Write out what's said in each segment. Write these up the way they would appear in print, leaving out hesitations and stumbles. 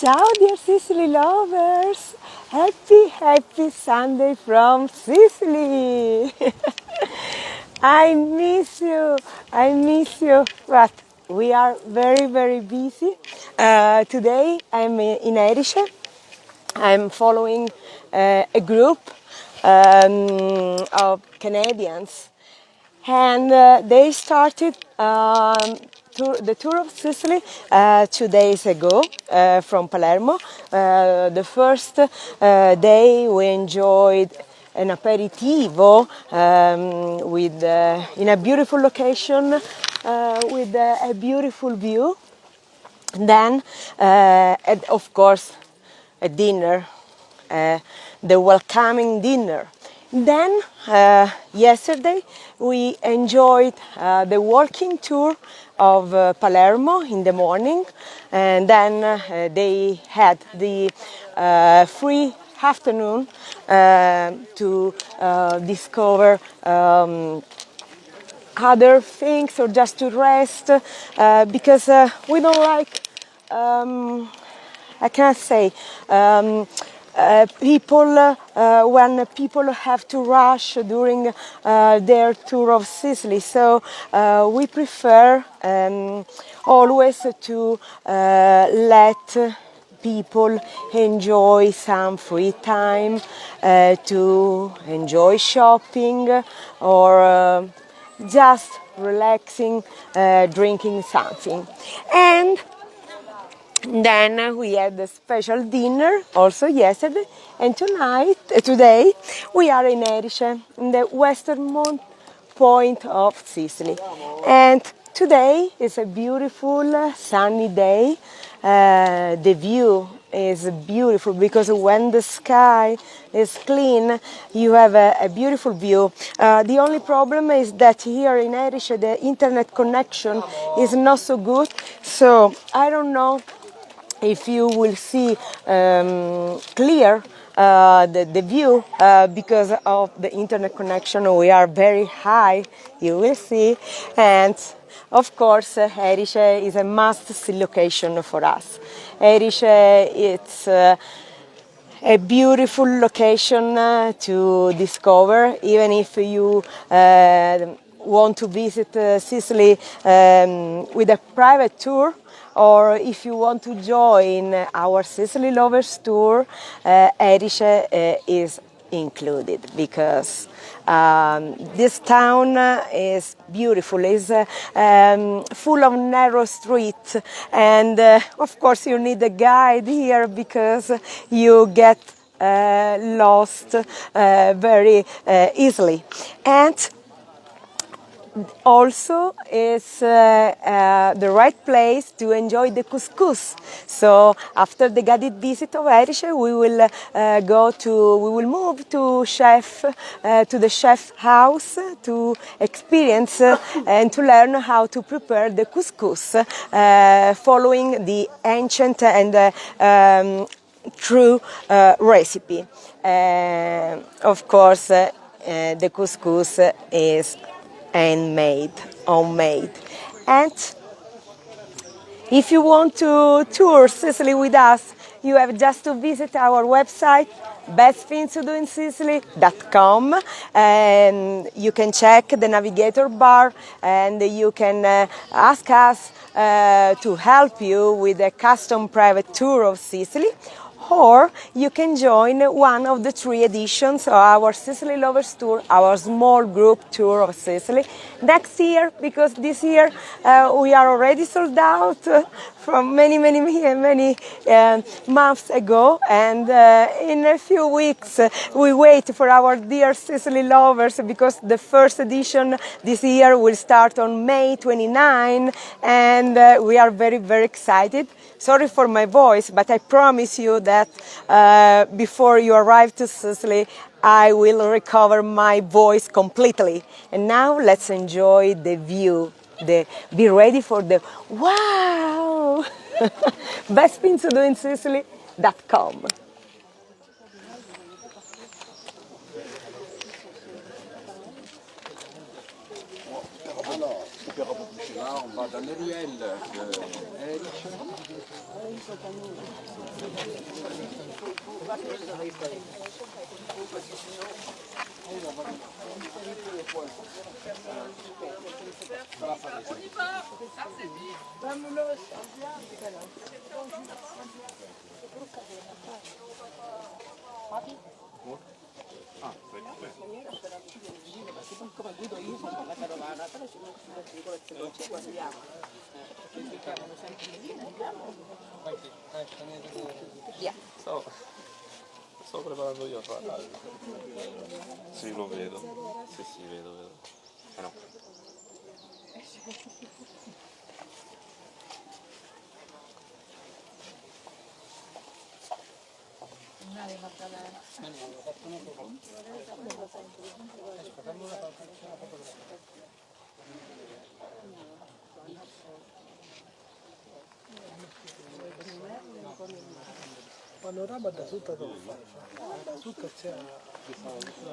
Ciao dear Sicily lovers! Happy Sunday from Sicily! I miss you, but we are very busy. Today I'm in Erice. I'm following a group of Canadians, and they started the tour of Sicily 2 days ago from Palermo. The first day we enjoyed an aperitivo with in a beautiful location with a beautiful view. Then, and of course, a dinner, the welcoming dinner. Then, yesterday, we enjoyed the walking tour of Palermo in the morning, and then they had the free afternoon to discover other things or just to rest because we don't like I cannot say people when people have to rush during their tour of Sicily, so we prefer always to let people enjoy some free time to enjoy shopping or just relaxing, drinking something. And then we had a special dinner also yesterday, and today we are in Erice, in the westernmost point of Sicily. And today is a beautiful sunny day. The view is beautiful because when the sky is clean, you have a beautiful view. The only problem is that here in Erice the internet connection is not so good, so I don't know if you will see clear the view because of the internet connection. We are very high, you will see, and of course Erice is a must-see location for us. Erice, it's a beautiful location to discover, even if you want to visit Sicily with a private tour, or if you want to join our Sicily Lovers Tour, Erice is included because this town is beautiful, is full of narrow streets, and of course you need a guide here because you get lost very easily. And also is the right place to enjoy the couscous. So after the guided visit of Erice, we will move to the chef house to experience and to learn how to prepare the couscous following the ancient and true recipe. Of course, the couscous is handmade, homemade. And if you want to tour Sicily with us, you have just to visit our website, bestthingstodoinsicily.com, and you can check the navigator bar, and you can ask us to help you with a custom private tour of Sicily, or you can join one of the 3 editions of our Sicily Lovers Tour, our small group tour of Sicily, next year, because this year we are already sold out from many months ago, and in a few weeks we wait for our dear Sicily lovers, because the first edition this year will start on May 29, and we are very excited. Sorry for my voice, but I promise you that before you arrive to Sicily, I will recover my voice completely. And now let's enjoy the view. Be ready for the wow! bestthingstodoinsicily.com. Alors, on paiera pas plus cher, va dalle ruelle Erice. Sto preparando io tra l'altro. Sì, lo vedo. Sì, vedo. No.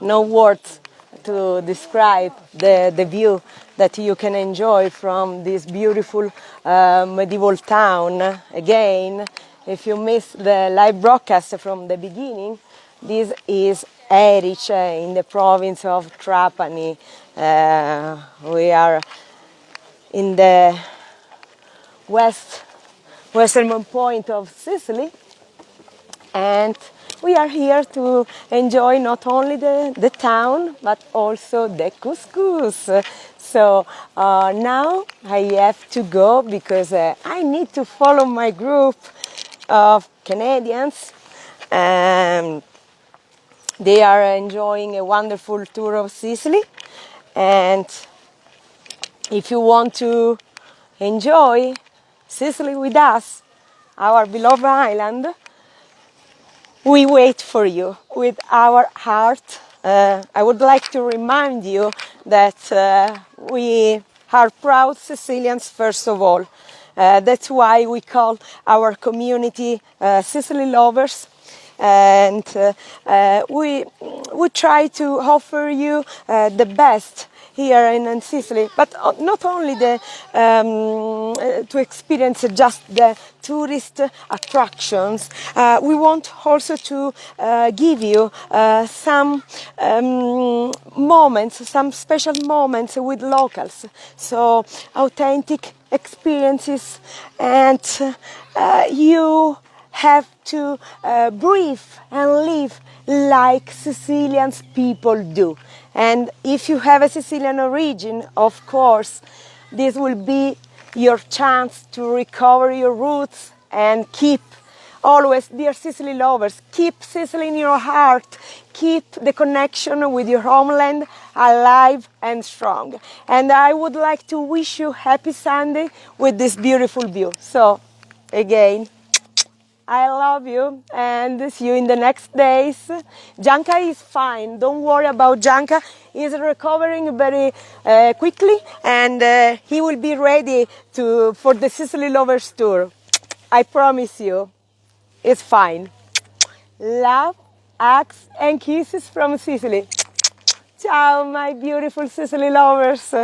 No words to describe the view that you can enjoy from this beautiful medieval town. Again, if you missed the live broadcast from the beginning, this is Erice in the province of Trapani. We are in the western point of Sicily, and we are here to enjoy not only the town but also the couscous. So now I have to go because I need to follow my group of Canadians. They are enjoying a wonderful tour of Sicily, and if you want to enjoy Sicily with us, our beloved island, we wait for you with our heart. I would like to remind you that we are proud Sicilians first of all. That's why we call our community Sicily Lovers. And we try to offer you the best here in Sicily, but not only to experience just the tourist attractions. We want also to give you some moments, some special moments with locals, so authentic experiences, and you have to breathe and live like Sicilians people do. And if you have a Sicilian origin, of course, this will be your chance to recover your roots and keep always, dear Sicily lovers, keep Sicily in your heart, keep the connection with your homeland alive and strong. And I would like to wish you happy Sunday with this beautiful view. So, again, I love you and see you in the next days. Gianca is fine. Don't worry about Gianca. He's recovering very quickly, and he will be ready for the Sicily Lovers Tour. I promise you, it's fine. Love, hugs and kisses from Sicily. Ciao, my beautiful Sicily lovers.